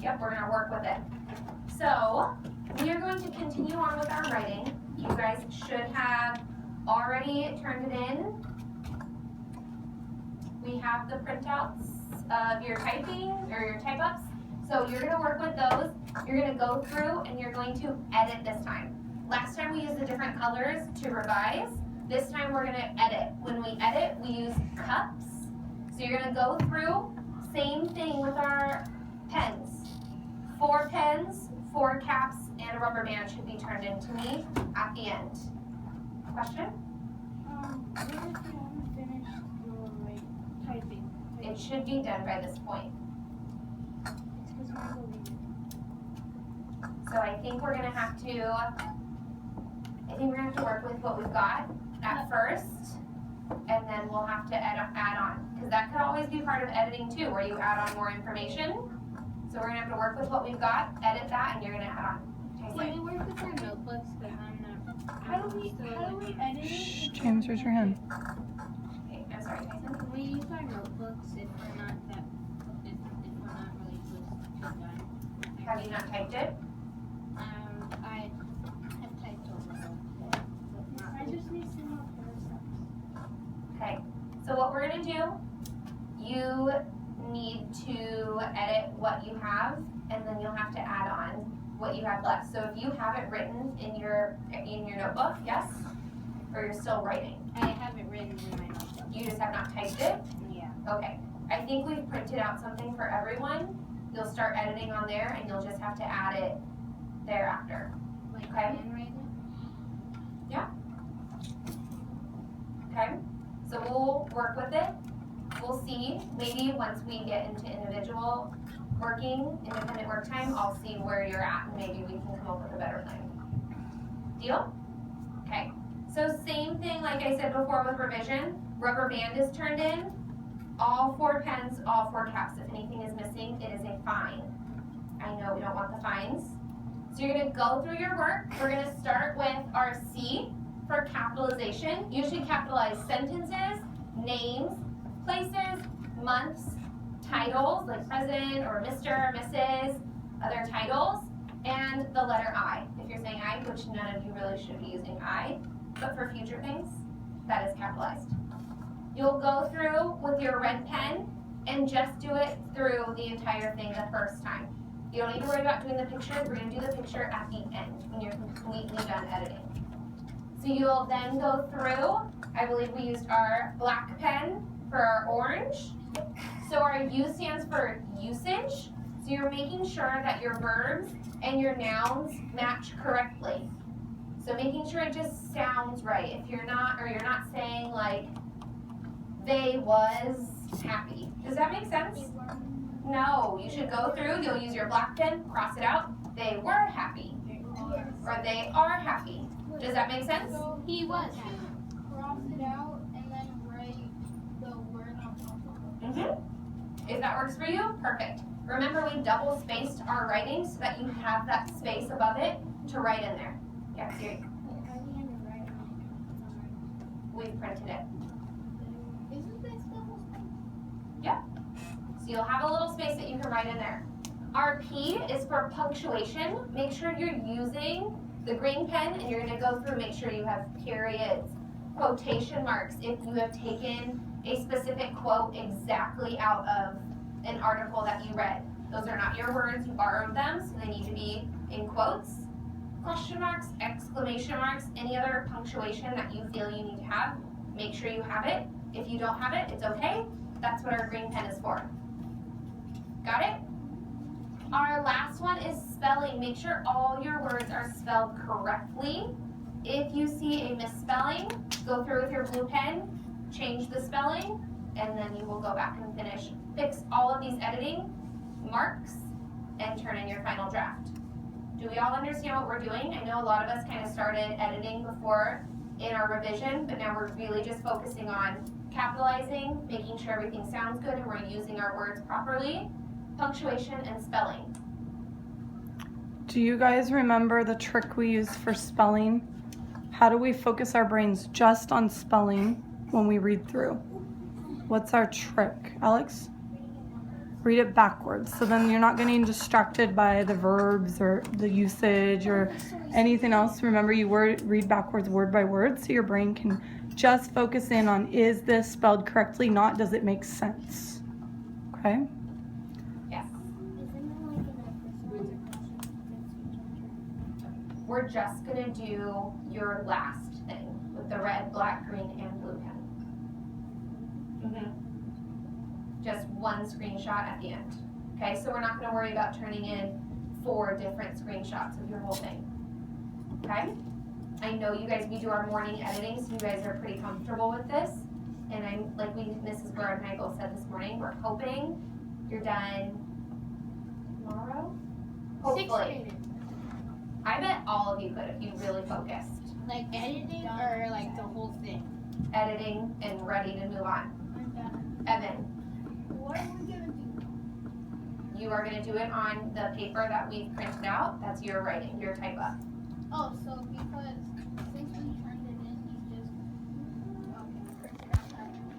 Yep, we're gonna work with it. So we are going to continue on with our writing. You guys should have already turned it in. We have the printouts of your typing or your type ups. So you're gonna work with those. You're gonna go through and you're going to edit this time. Last time we used the different colors to revise. This time we're gonna edit. When we edit, we use cups. So you're gonna go through, same thing with our pens. 4 pens, 4 caps, and a rubber band should be turned in to me at the end. Question? What if you haven't finished your typing? It should be done by this point. It's because mine will leave. So I think we're gonna have to work with what we've got at first, and then we'll have to add on, because that could always be part of editing too, where you add on more information. So we're gonna have to work with what we've got, edit that, and you're gonna add on. Can we work with our notebooks? But I'm not. How do we edit it? James, raise your hand. Okay, I'm sorry, Tyson. Can we use our notebooks if we're not really close to done? Have you not typed it? I have typed over it. I just need some more paragraphs. Okay, so what we're gonna do, you need to edit what you have, and then you'll have to add on what you have left. So if you have it written in your notebook, yes? Or you're still writing? I have it written in my notebook. You just have not typed it? Yeah. Okay, I think we've printed out something for everyone. You'll start editing on there, and you'll just have to add it thereafter. Like Okay. handwrite it? Okay, so we'll work with it. We'll see, maybe once we get into individual working, independent work time, I'll see where you're at, and maybe we can come up with a better plan. Deal? Okay, so same thing like I said before with revision, rubber band is turned in, all 4 pens, all 4 caps. If anything is missing, it is a fine. I know we don't want the fines. So you're gonna go through your work. We're gonna start with our C for capitalization. Usually capitalize sentences, names, places, months, titles like president or Mr. or Mrs., other titles, and the letter I. If you're saying I, which none of you really should be using I, but for future things, that is capitalized. You'll go through with your red pen and just do it through the entire thing the first time. You don't need to worry about doing the picture. We're going to do the picture at the end when you're completely done editing. So you'll then go through, I believe we used our black pen for our orange. So our U stands for usage. So you're making sure that your verbs and your nouns match correctly. So making sure it just sounds right. If you're not, or you're not saying like, they was happy. Does that make sense? No, you should go through, you'll use your black pen, cross it out. They were happy. Or they are happy. Does that make sense? So he was. Cross it out and then write the word on top of it. If that works for you, perfect. Remember, we double spaced our writing so that you have that space above it to write in there. Yeah, Siri. We've printed it. Isn't this the whole thing? So you'll have a little space that you can write in there. Our P is for punctuation. Make sure you're using the green pen, and you're gonna go through, make sure you have periods, quotation marks, if you have taken a specific quote exactly out of an article that you read. Those are not your words, you borrowed them, so they need to be in quotes. Question marks, exclamation marks, any other punctuation that you feel you need to have, make sure you have it. If you don't have it, it's okay. That's what our green pen is for. Got it? Our last one is spelling. Make sure all your words are spelled correctly. If you see a misspelling, go through with your blue pen, change the spelling, and then you will go back and fix all of these editing marks and turn in your final draft. Do we all understand what we're doing? I know a lot of us kind of started editing before in our revision, but now we're really just focusing on capitalizing, making sure everything sounds good and we're using our words properly, punctuation, and spelling. Do you guys remember the trick we used for spelling? How do we focus our brains just on spelling when we read through? What's our trick, Alex? read it backwards. So then you're not getting distracted by the verbs or the usage or anything else. Remember, you read backwards word by word, so your brain can just focus in on, is this spelled correctly, not does it make sense. Okay? Yes. Isn't it like an episode? We're just gonna do your last thing with the red, black, green, and blue pen. Just one screenshot at the end. Okay, so we're not gonna worry about turning in 4 different screenshots of your whole thing. Okay? I know you guys, we do our morning editing, so you guys are pretty comfortable with this. And I'm, like Mrs. Burr and I both said this morning, we're hoping you're done tomorrow? Hopefully. I bet all of you could if you really focused. Like editing or like the whole thing? Editing and ready to move on. I'm done. Evan, What are we gonna do? you are gonna do it on the paper that we've printed out. That's your writing, your type up. Oh, so because since we turned it